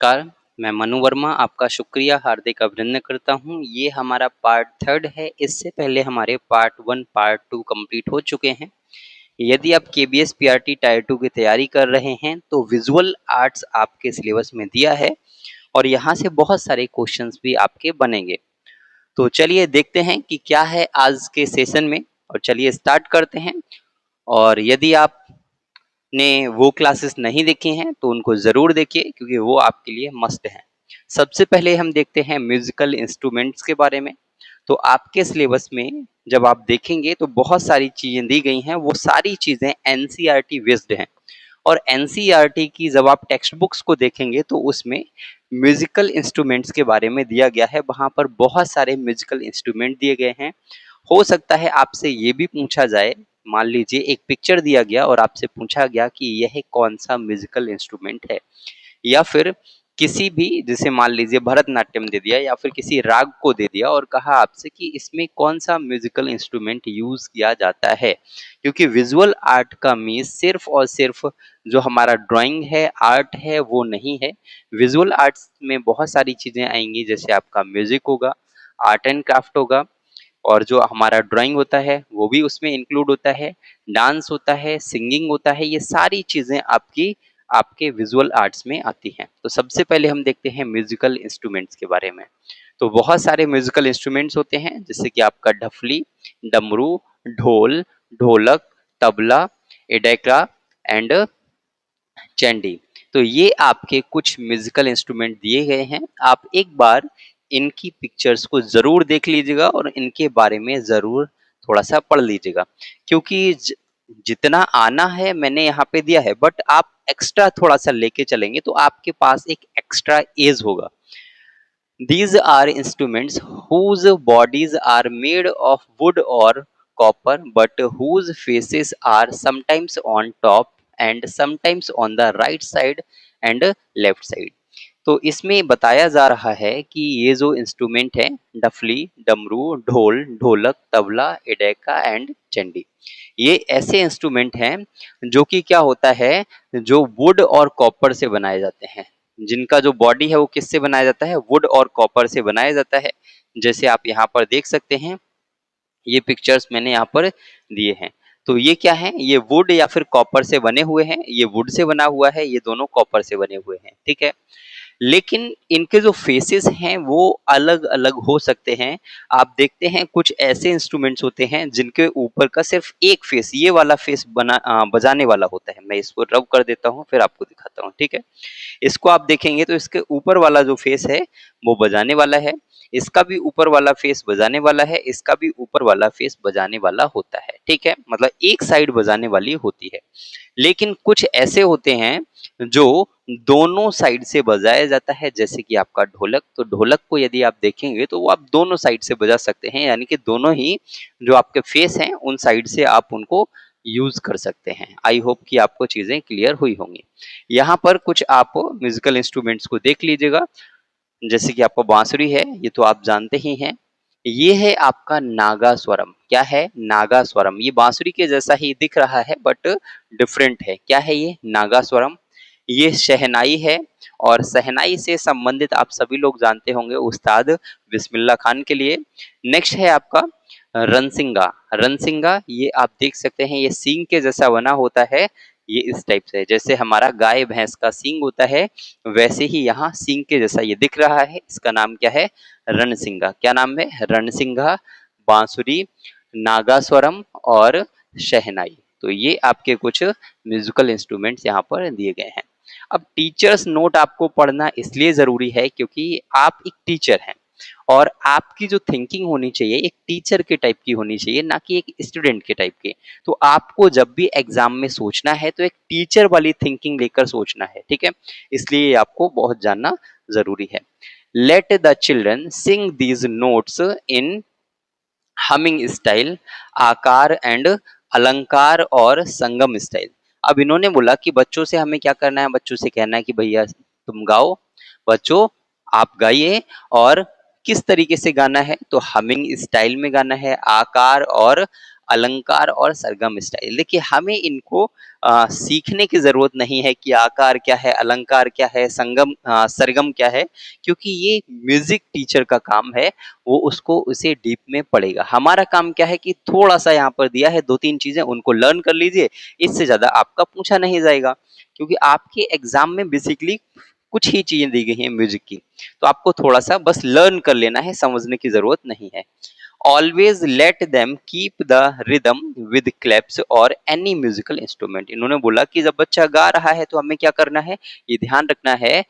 नमस्कार, मैं मनु वर्मा आपका शुक्रिया हार्दिक अभिनंदन करता हूँ। ये हमारा पार्ट 3 है। इससे पहले हमारे पार्ट 1, पार्ट 2 कंप्लीट हो चुके हैं। यदि आप केबीएस पीआरटी टायर 2 की तैयारी कर रहे हैं तो विजुअल आर्ट्स आपके सिलेबस में दिया है और यहाँ से बहुत सारे क्वेश्चंस भी आपके बनेंगे। तो चलिए देखते हैं कि क्या है आज के सेशन में और चलिए स्टार्ट करते हैं। और यदि आप ने वो क्लासेस नहीं देखी हैं तो उनको ज़रूर देखिए क्योंकि वो आपके लिए मस्ट हैं। सबसे पहले हम देखते हैं म्यूजिकल इंस्ट्रूमेंट्स के बारे में। तो आपके सिलेबस में जब आप देखेंगे तो बहुत सारी चीज़ें दी गई हैं, वो सारी चीज़ें एनसीईआरटी बेस्ड हैं। और एनसीईआरटी की जब आप टेक्स्ट बुक्स को देखेंगे तो उसमें म्यूजिकल इंस्ट्रूमेंट्स के बारे में दिया गया है। वहाँ पर बहुत सारे म्यूजिकल इंस्ट्रूमेंट दिए गए हैं। हो सकता है आपसे ये भी पूछा जाए, मान लीजिए एक पिक्चर दिया गया और आपसे पूछा गया कि यह कौन सा म्यूजिकल इंस्ट्रूमेंट है, या फिर किसी भी, जैसे मान लीजिए भरतनाट्यम दे दिया या फिर किसी राग को दे दिया और कहा आपसे कि इसमें कौन सा म्यूजिकल इंस्ट्रूमेंट यूज किया जाता है। क्योंकि विजुअल आर्ट का मीन्स सिर्फ और सिर्फ जो हमारा ड्राइंग है, आर्ट है, वो नहीं है। विजुअल आर्ट्स में बहुत सारी चीजें आएंगी, जैसे आपका म्यूजिक होगा, आर्ट एंड क्राफ्ट होगा, और जो हमारा ड्राइंग होता है वो भी उसमें इंक्लूड होता है, डांस होता है, सिंगिंग होता है। ये सारी चीज़ें आपकी आपके विजुअल आर्ट्स में आती हैं। तो सबसे पहले हम देखते हैं म्यूजिकल इंस्ट्रूमेंट्स के बारे में। तो बहुत सारे म्यूजिकल इंस्ट्रूमेंट्स होते हैं, जैसे कि आपका ढफली, डमरू, ढोल, ढोलक, तबला, एडेक्रा एंड चैंडी। तो ये आपके कुछ म्यूजिकल इंस्ट्रूमेंट दिए गए हैं। आप एक बार इनकी पिक्चर्स को जरूर देख लीजिएगा और इनके बारे में जरूर थोड़ा सा पढ़ लीजिएगा, क्योंकि जितना आना है मैंने यहाँ पे दिया है, बट आप एक्स्ट्रा थोड़ा सा लेके चलेंगे तो आपके पास एक एक्स्ट्रा एज होगा। These are instruments whose bodies are made of wood or copper, but whose faces are sometimes on top and sometimes on the right side and left side. तो इसमें बताया जा रहा है कि ये जो इंस्ट्रूमेंट है, डफली, डमरू, ढोल, ढोलक, तबला, एडेका एंड चंडी, ये ऐसे इंस्ट्रूमेंट हैं जो कि क्या होता है, जो वुड और कॉपर से बनाए जाते हैं। जिनका जो बॉडी है वो किससे बनाया जाता है, वुड और कॉपर से बनाया जाता है। जैसे आप यहाँ पर देख सकते हैं, ये पिक्चर्स मैंने यहाँ पर दिए हैं। तो ये क्या है, ये वुड या फिर कॉपर से बने हुए हैं। ये वुड से बना हुआ है, ये दोनों कॉपर से बने हुए हैं, ठीक है। लेकिन इनके जो फेसेस हैं वो अलग अलग हो सकते हैं। आप देखते हैं कुछ ऐसे इंस्ट्रूमेंट्स होते हैं जिनके ऊपर का सिर्फ एक फेस, ये वाला फेस बजाने वाला होता है। मैं इसको रब कर देता हूँ फिर आपको दिखाता हूँ, ठीक है। इसको आप देखेंगे तो इसके ऊपर वाला जो फेस है वो बजाने वाला है, इसका भी ऊपर वाला फेस बजाने वाला है, इसका भी ऊपर वाला फेस बजाने वाला होता है, ठीक है। मतलब एक साइड बजाने वाली होती है। लेकिन कुछ ऐसे होते हैं जो दोनों साइड से बजाया जाता है, जैसे कि आपका ढोलक। तो ढोलक को यदि आप देखेंगे तो वो आप दोनों साइड से बजा सकते हैं, यानी कि दोनों ही जो आपके फेस हैं उन साइड से आप उनको यूज कर सकते हैं। आई होप कि आपको चीजें क्लियर हुई होंगी। यहाँ पर कुछ आप म्यूजिकल इंस्ट्रूमेंट्स को देख लीजिएगा, जैसे कि आपको बांसुरी है, ये तो आप जानते ही हैं। ये है आपका नागा स्वरम। क्या है, नागा स्वरम। ये बांसुरी के जैसा ही दिख रहा है बट डिफरेंट है। क्या है ये, नागा स्वरम। ये शहनाई है, और शहनाई से संबंधित आप सभी लोग जानते होंगे उस्ताद बिस्मिल्लाह खान के लिए। नेक्स्ट है आपका रनसिंगा। रनसिंगा ये आप देख सकते हैं, ये सींग के जैसा बना होता है। ये इस टाइप से, जैसे हमारा गाय भैंस का सींग होता है वैसे ही यहाँ सींग के जैसा ये दिख रहा है। इसका नाम क्या है, रणसिंगा। क्या नाम है, रणसिंगा, बांसुरी, नागास्वरम और शहनाई। तो ये आपके कुछ म्यूजिकल इंस्ट्रूमेंट्स यहाँ पर दिए गए हैं। अब टीचर्स नोट आपको पढ़ना इसलिए जरूरी है क्योंकि आप एक टीचर हैं और आपकी जो थिंकिंग होनी चाहिए एक टीचर के टाइप की होनी चाहिए, ना कि एक स्टूडेंट के टाइप की। तो आपको जब भी एग्जाम में सोचना है तो एक टीचर वाली थिंकिंग लेकर सोचना है, ठीक है। इसलिए आपको बहुत जानना जरूरी है। Let the children Singh these notes in humming style, आकार एंड अलंकार और संगम स्टाइल। अब इन्होंने बोला कि बच्चों से हमें क्या करना है, बच्चों से कहना है कि भैया तुम गाओ, बच्चों आप गाइए। और किस तरीके से गाना है, तो हमिंग स्टाइल में गाना है, आकार और अलंकार और सरगम स्टाइल। देखिए हमें इनको सीखने की ज़रूरत नहीं है कि आकार क्या है, अलंकार क्या है, सरगम क्या है, क्योंकि ये म्यूज़िक टीचर का काम है, वो उसको उसे डीप में पढ़ेगा। हमारा काम क्या है कि थोड़ा-सा यहाँ पर दिया है 2-3 चीज़ें उनको लर्न कर लीजिए, इससे ज़्यादा आपका पूछा नहीं जाएगा। क्योंकि आपके एग्ज़ाम में बेसिकली कुछ ही चीज़ें दी गई हैं म्यूज़िक की, तो आपको थोड़ा-सा बस लर्न कर लेना है, समझने की ज़रूरत नहीं है। Always let them keep the rhythm with claps और एनी म्यूजिकल इंस्ट्रूमेंट। इन्होंने बोला कि जब बच्चा गा रहा है तो हमें क्या करना है, ये ध्यान रखना है।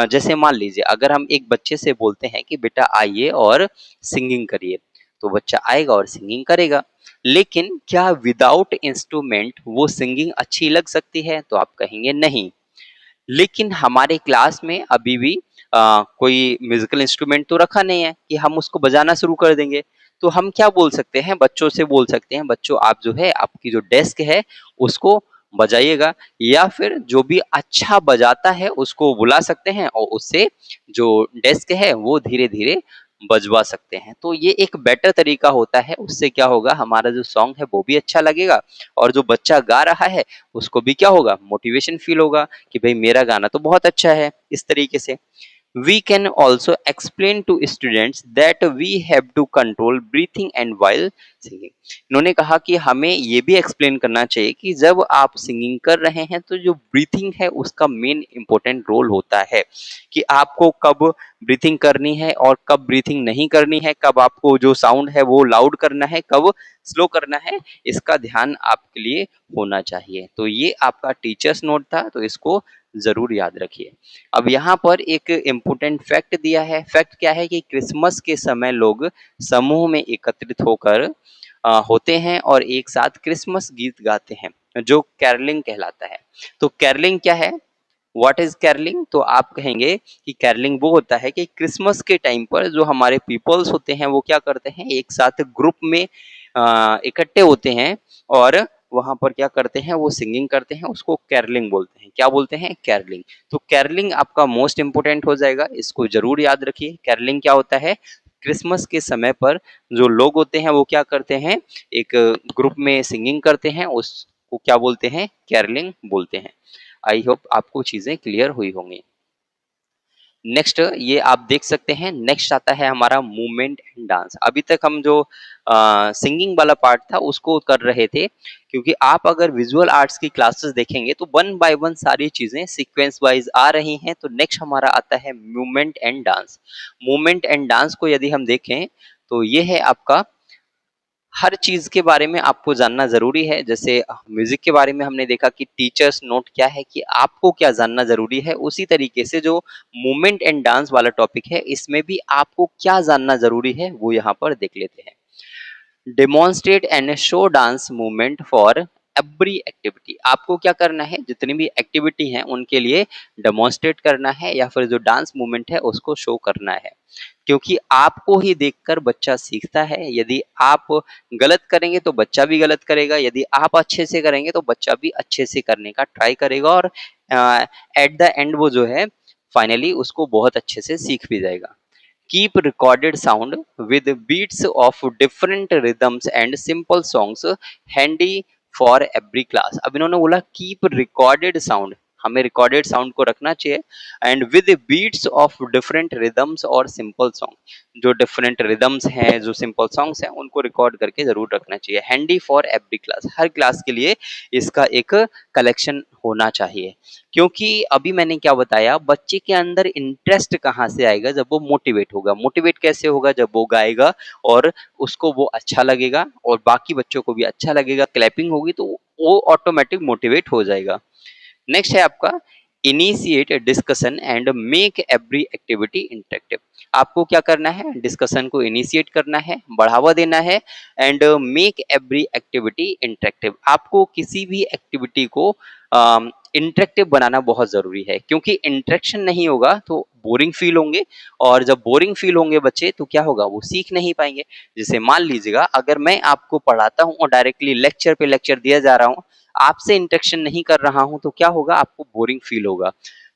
जैसे मान लीजिए अगर हम एक बच्चे से बोलते हैं कि बेटा आइए और सिंगिंग करिए, तो बच्चा आएगा और सिंगिंग करेगा। लेकिन क्या विदाउट इंस्ट्रूमेंट वो सिंगिंग अच्छी लग सकती है? तो आप कहेंगे नहीं। लेकिन हमारे क्लास में अभी भी कोई म्यूजिकल इंस्ट्रूमेंट तो रखा नहीं है कि हम उसको बजाना शुरू कर देंगे। तो हम क्या बोल सकते हैं, बच्चों से बोल सकते हैं, बच्चों आप जो है आपकी जो डेस्क है उसको बजाइएगा, या फिर जो भी अच्छा बजाता है उसको बुला सकते हैं और उससे जो डेस्क है वो धीरे-धीरे बजवा सकते हैं। तो ये एक बेटर तरीका होता है, उससे क्या होगा हमारा जो सॉन्ग है वो भी अच्छा लगेगा और जो बच्चा गा रहा है उसको भी क्या होगा, मोटिवेशन फील होगा कि भाई मेरा गाना तो बहुत अच्छा है। इस तरीके से we can also explain to students that we have to control breathing and while singing। इन्होंने कहा कि हमें ये भी एक्सप्लेन करना चाहिए कि जब आप सिंगिंग कर रहे हैं तो जो ब्रीथिंग है उसका मेन इंपॉर्टेंट रोल होता है कि आपको कब ब्रीथिंग करनी है और कब ब्रीथिंग नहीं करनी है, कब आपको जो साउंड है वो लाउड करना है, कब स्लो करना है, इसका ध्यान आपके लिए होना चाहिए। तो ये आपका टीचर्स नोट था, तो इसको जरूर याद रखिए। अब यहाँ पर एक इम्पोर्टेंट फैक्ट दिया है। फैक्ट क्या है कि क्रिसमस के समय लोग समूह में एकत्रित होकर होते हैं और एक साथ क्रिसमस गीत गाते हैं, जो कैरलिंग कहलाता है। तो कैरलिंग क्या है, व्हाट इज कैरलिंग? तो आप कहेंगे कि कैरलिंग वो होता है कि क्रिसमस के टाइम पर जो हमारे पीपल्स होते हैं वो क्या करते हैं, एक साथ ग्रुप में इकट्ठे होते हैं और वहां पर क्या करते हैं, वो सिंगिंग करते हैं, उसको कैरलिंग बोलते हैं। क्या बोलते हैं? कैरलिंग। तो कैरलिंग आपका मोस्ट इंपोर्टेंट हो जाएगा, इसको जरूर याद रखिए। कैरलिंग क्या होता है, क्रिसमस के समय पर जो लोग होते हैं वो क्या करते हैं, एक ग्रुप में सिंगिंग करते हैं, उसको क्या बोलते हैं, कैरलिंग बोलते हैं। आई होप आपको चीजें क्लियर हुई होंगी। नेक्स्ट ये आप देख सकते हैं, नेक्स्ट आता है हमारा मूवमेंट एंड डांस। अभी तक हम जो सिंगिंग वाला पार्ट था उसको कर रहे थे, क्योंकि आप अगर विजुअल आर्ट्स की क्लासेस देखेंगे तो वन बाय वन सारी चीजें सीक्वेंस वाइज आ रही हैं। तो नेक्स्ट हमारा आता है movement and dance. Movement and dance को यदि हम देखें तो ये है आपका, हर चीज के बारे में आपको जानना जरूरी है। जैसे म्यूजिक के बारे में हमने देखा कि टीचर्स नोट क्या है, कि आपको क्या जानना जरूरी है, उसी तरीके से जो मूवमेंट एंड डांस वाला टॉपिक है इसमें भी आपको क्या जानना जरूरी है वो यहाँ पर देख लेते हैं। Demonstrate and show dance movement for every activity. आपको क्या करना है, जितनी भी एक्टिविटी हैं उनके लिए डेमोन्स्ट्रेट करना है या फिर जो डांस मूवमेंट है उसको शो करना है, क्योंकि आपको ही देखकर बच्चा सीखता है। यदि आप गलत करेंगे तो बच्चा भी गलत करेगा, यदि आप अच्छे से करेंगे तो बच्चा भी अच्छे से करने का ट्राई करेगा और एट द एंड वो जो है फाइनली उसको बहुत अच्छे से सीख भी जाएगा। Keep recorded sound with beats of different rhythms and simple songs handy for every class। अब इन्होंने बोला कीप रिकॉर्डेड साउंड, हमें रिकॉर्डेड साउंड को रखना चाहिए, and with beats of different rhythms और सिंपल सॉन्ग। जो डिफरेंट रिदम्स हैं, जो सिंपल सॉन्ग्स हैं, उनको रिकॉर्ड करके जरूर रखना चाहिए। Handy for every class, her class के लिए इसका एक कलेक्शन होना चाहिए। क्योंकि अभी मैंने क्या बताया, बच्चे के अंदर इंटरेस्ट कहाँ से आएगा, जब वो मोटिवेट होगा। मोटिवेट कैसे होगा, जब वो गाएगा और उसको वो अच्छा लगेगा और बाकी बच्चों को भी अच्छा लगेगा, क्लैपिंग होगी तो वो ऑटोमेटिक मोटिवेट हो जाएगा। नेक्स्ट है आपका initiate discussion and make every activity interactive. आपको क्या करना है, डिस्कशन को इनिशिएट करना है, बढ़ावा देना है, and make every activity interactive. आपको किसी भी एक्टिविटी को इंटरेक्टिव बनाना बहुत जरूरी है, क्योंकि इंटरेक्शन नहीं होगा तो बोरिंग फील होंगे, और जब बोरिंग फील होंगे बच्चे तो क्या होगा, वो सीख नहीं पाएंगे। जैसे मान लीजिएगा अगर मैं आपको पढ़ाता हूँ और डायरेक्टली लेक्चर पे लेक्चर दिया जा रहा हूँ, आपसे इंटरेक्शन नहीं कर रहा हूं, तो क्या होगा, आपको बोरिंग फील होगा।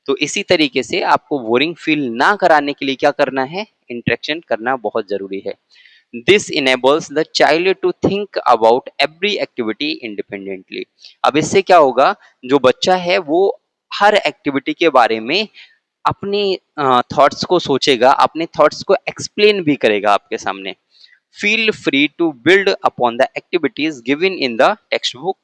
तो इसी तरीके से आपको बोरिंग फील ना कराने के लिए क्या करना है, इंटरेक्शन करना बहुत जरूरी है। This enables the child to think about every activity independently. अब इससे क्या होगा, जो बच्चा है वो हर एक्टिविटी के बारे में अपने थॉट्स को सोचेगा, अपने थॉट्स को एक्सप्लेन भी करेगा आपके सामने। Feel free to build upon the activities given in the text book.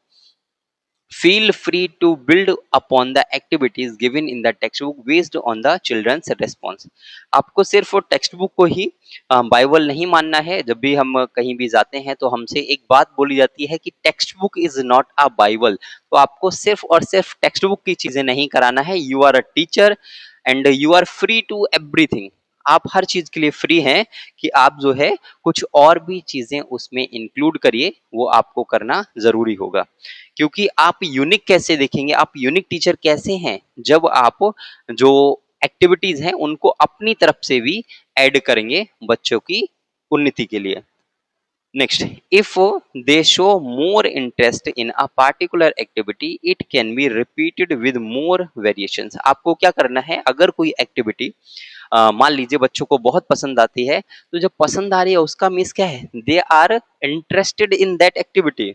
Feel free to build upon the activities given in the textbook based on the children's response। आपको सिर्फ टेक्स्ट बुक को ही Bible नहीं मानना है। जब भी हम कहीं भी जाते हैं तो हमसे एक बात बोली जाती है कि text book is not a Bible. तो आपको सिर्फ और सिर्फ टेक्स्ट बुक की चीजें नहीं कराना है। You are a teacher and you are free to everything. आप हर चीज के लिए फ्री हैं कि आप जो है कुछ और भी चीजें उसमें इंक्लूड करिए, वो आपको करना जरूरी होगा। क्योंकि आप यूनिक कैसे देखेंगे, आप यूनिक टीचर कैसे हैं, जब आप जो एक्टिविटीज हैं उनको अपनी तरफ से भी ऐड करेंगे बच्चों की उन्नति के लिए। Next, if they show more interest in a particular activity it can be repeated with more variations. आपको क्या करना है, अगर कोई एक्टिविटी मान लीजिए बच्चों को बहुत पसंद आती है, तो जब पसंद आ रही है उसका मीन्स क्या है, they are interested in that activity,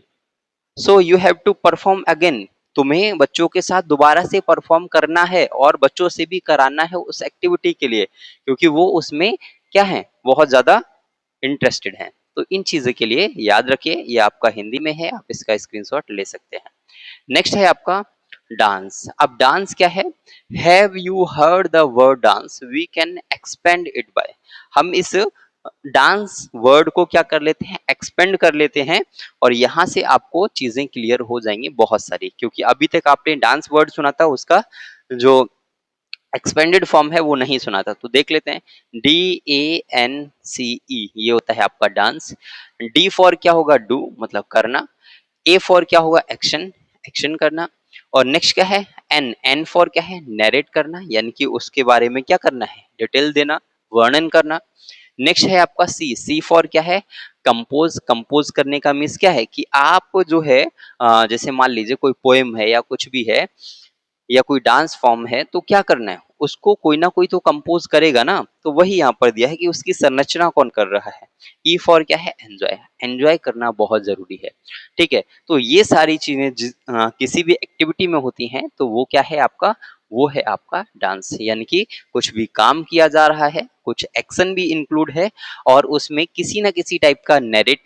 so you have to perform again. तुम्हें बच्चों के साथ दोबारा से परफॉर्म करना है और बच्चों से भी कराना है उस एक्टिविटी के लिए, क्योंकि वो उसमें क्या है, बहुत ज्यादा इंटरेस्टेड हैं। तो इन चीजों के लिए याद रखिए, ये आपका हिंदी में है, आप इसका स्क्रीनशॉट ले सकते हैं। नेक्स्ट है आपका डांस। अब डांस क्या है, have you heard the word dance, we can expand it by. हम इस डांस वर्ड को क्या कर लेते हैं, एक्सपेंड कर लेते हैं, और यहाँ से आपको चीजें क्लियर हो जाएंगी बहुत सारी। क्योंकि अभी तक आपने डांस वर्ड सुना था, उसका जो एक्सपेंडेड फॉर्म है वो नहीं सुना था। तो देख लेते हैं, DANCE ये होता है आपका डांस। डी फॉर क्या होगा, डू मतलब करना। ए फॉर क्या होगा, एक्शन, एक्शन करना। और नेक्स्ट क्या है, एन, एन फॉर क्या है, नैरेट करना, यानी कि उसके बारे में क्या करना है, डिटेल देना, वर्णन करना। नेक्स्ट है आपका सी, सी फॉर क्या है, कंपोज, कंपोज करने का मीन्स क्या है कि आप जो है जैसे मान लीजिए कोई पोएम है या कुछ भी है या कोई डांस फॉर्म है, तो क्या करना है, उसको कोई ना कोई तो कंपोज करेगा ना। तो वही यहाँ पर दिया है कि उसकी संरचना कौन कर रहा है। ई फॉर क्या है, एंजॉय, एंजॉय करना बहुत जरूरी है। ठीक है, तो ये सारी चीजें किसी भी एक्टिविटी में होती हैं, तो वो क्या है आपका, वो है आपका डांस। यानी कि कुछ भी काम किया जा रहा है, कुछ एक्शन भी इंक्लूड है, और उसमें किसी ना किसी टाइप का नैरेट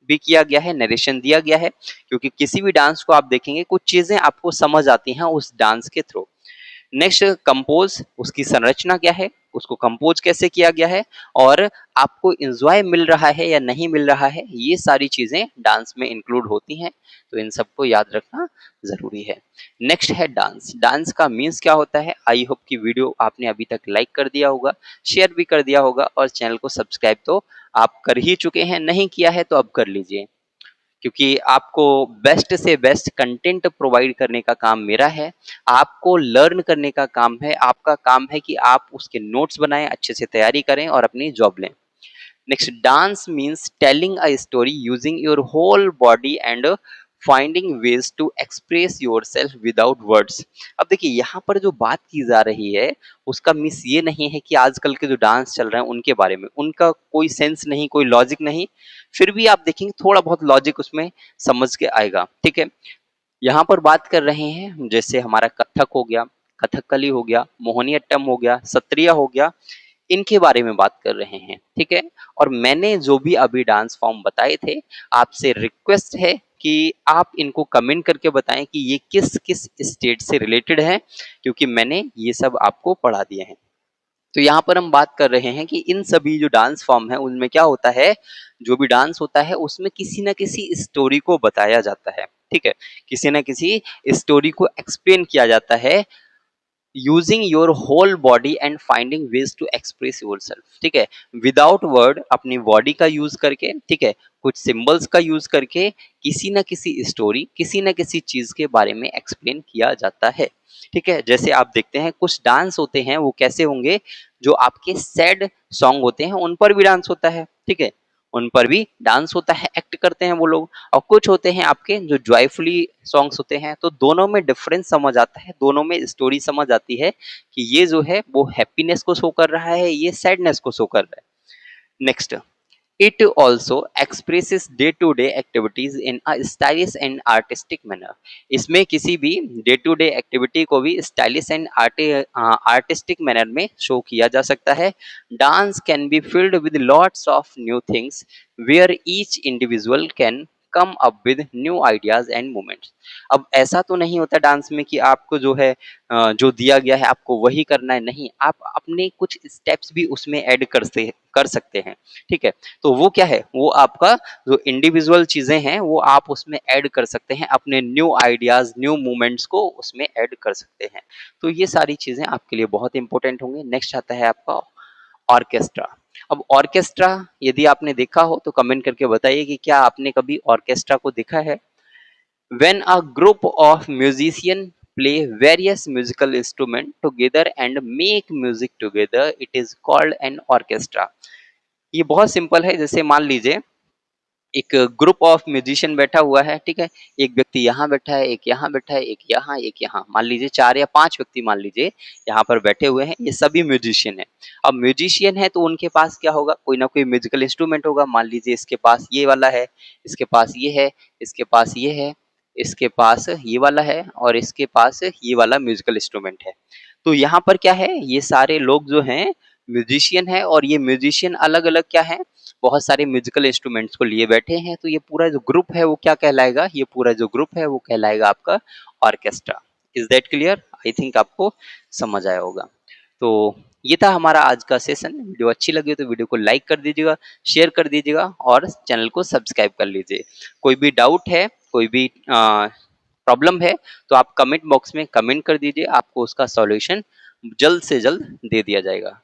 भी किया गया है, नरेशन दिया गया है। क्योंकि किसी भी डांस को आप देखेंगे, कुछ चीजें आपको समझ आती हैं उस डांस के थ्रू। नेक्स्ट कंपोज, उसकी संरचना क्या है, उसको कंपोज कैसे किया गया है, और आपको एंजॉय मिल रहा है या नहीं मिल रहा है, ये सारी चीजें डांस में इंक्लूड होती हैं। तो इन सबको याद रखना जरूरी है। नेक्स्ट है डांस। डांस का मीन्स क्या होता है, आई होप की वीडियो आपने अभी तक लाइक कर दिया होगा, शेयर भी कर दिया होगा, और चैनल को सब्सक्राइब तो आप कर ही चुके हैं, नहीं किया है तो अब कर लीजिए। क्योंकि आपको बेस्ट से बेस्ट कंटेंट प्रोवाइड करने का काम मेरा है, आपको लर्न करने का काम है। आपका काम है कि आप उसके नोट्स बनाएं, अच्छे से तैयारी करें और अपनी जॉब लें। Next, dance means telling a story using your whole body and finding ways to express yourself without words. अब देखिए यहाँ पर जो बात की जा रही है, उसका मिस ये नहीं है कि आजकल के जो डांस चल रहे हैं उनके बारे में, उनका कोई सेंस नहीं, कोई लॉजिक नहीं। फिर भी आप देखेंगे थोड़ा बहुत लॉजिक उसमें समझ के आएगा। ठीक है, यहाँ पर बात कर रहे हैं जैसे हमारा कथक हो गया, कथकली हो गया, मोहिनीअट्टम हो गया, सत्रिया हो गया, इनके बारे में बात कर रहे हैं। ठीक है, और मैंने जो भी अभी डांस फॉर्म बताए थे, आपसे रिक्वेस्ट है कि आप इनको कमेंट करके बताएं कि ये किस किस स्टेट से रिलेटेड है, क्योंकि मैंने ये सब आपको पढ़ा दिए हैं। तो यहाँ पर हम बात कर रहे हैं कि इन सभी जो डांस फॉर्म है उनमें क्या होता है, जो भी डांस होता है उसमें किसी ना किसी स्टोरी को बताया जाता है। ठीक है, किसी ना किसी स्टोरी को एक्सप्लेन किया जाता है using your whole body and finding ways to express yourself. ठीक है, विदाउट वर्ड, अपनी बॉडी का यूज करके, ठीक है, कुछ सिंबल्स का यूज करके किसी ना किसी स्टोरी, किसी ना किसी चीज के बारे में एक्सप्लेन किया जाता है। ठीक है, जैसे आप देखते हैं कुछ डांस होते हैं वो कैसे होंगे, जो आपके सैड सॉन्ग होते हैं उन पर भी डांस होता है। ठीक है, उन पर भी डांस होता है, एक्ट करते हैं वो लोग। और कुछ होते हैं आपके जो जॉयफुली सॉन्ग्स होते हैं, तो दोनों में डिफरेंस समझ आता है, दोनों में स्टोरी समझ आती है कि ये जो है वो हैप्पीनेस को शो कर रहा है, ये सैडनेस को शो कर रहा है। Next, It also expresses day-to-day activities in a stylish and artistic manner. इसमें किसी भी डे टू डे एक्टिविटी को भी स्टाइलिश एंड आर्टिस्टिक मैनर में शो किया जा सकता है. Dance can be filled with lots of new things where each individual can come up with new ideas and moments. अब ऐसा तो नहीं होता डांस में कि आपको जो है जो दिया गया है आपको वही करना है, नहीं, आप अपने कुछ स्टेप्स भी उसमें ऐड कर सकते हैं. ठीक है, तो वो क्या है, वो आपका जो इंडिविजुअल चीजें हैं वो आप उसमें ऐड कर सकते हैं, अपने न्यू आइडियाज न्यू मूवमेंट्स को उसमें ऐड कर सकते हैं. तो ये सारी चीजें आपके लिए बहुत इंपॉर्टेंट होंगे. नेक्स्ट आता है आपका ऑर्केस्ट्रा. अब ऑर्केस्ट्रा यदि आपने देखा हो तो कमेंट करके बताइए कि क्या आपने कभी ऑर्केस्ट्रा को देखा है. When a group of musicians play various musical instruments together and make music together, it is called an orchestra. ये बहुत सिंपल है. जैसे मान लीजिए एक ग्रुप ऑफ म्यूजिशियन बैठा हुआ है, ठीक है, एक व्यक्ति यहाँ बैठा है, एक यहाँ बैठा है, एक यहाँ, एक यहाँ, मान लीजिए 4 या 5 व्यक्ति मान लीजिए यहाँ पर बैठे हुए हैं, ये सभी म्यूजिशियन है. अब म्यूजिशियन है तो उनके पास क्या होगा, कोई ना कोई म्यूजिकल इंस्ट्रूमेंट होगा. मान लीजिए इसके पास ये वाला है, इसके पास ये है, इसके पास ये है, इसके पास ये वाला है और इसके पास ये वाला म्यूजिकल इंस्ट्रूमेंट है. तो यहाँ पर क्या है, ये सारे लोग जो हैं म्यूजिशियन है और ये म्यूजिशियन अलग अलग क्या है, बहुत सारे म्यूजिकल इंस्ट्रूमेंट्स को लिए बैठे हैं. तो ये पूरा जो ग्रुप है वो क्या कहलाएगा, ये पूरा जो ग्रुप है वो कहलाएगा आपका orchestra. Is that clear? I think आपको समझ आया होगा. तो ये था हमारा आज का सेशन. वीडियो अच्छी लगी तो वीडियो को लाइक कर दीजिएगा, शेयर कर दीजिएगा और चैनल को सब्सक्राइब कर लीजिए. कोई भी डाउट है, कोई भी प्रॉब्लम है तो आप कमेंट बॉक्स में कमेंट कर दीजिए, आपको उसका सॉल्यूशन जल्द से जल्द दे दिया जाएगा.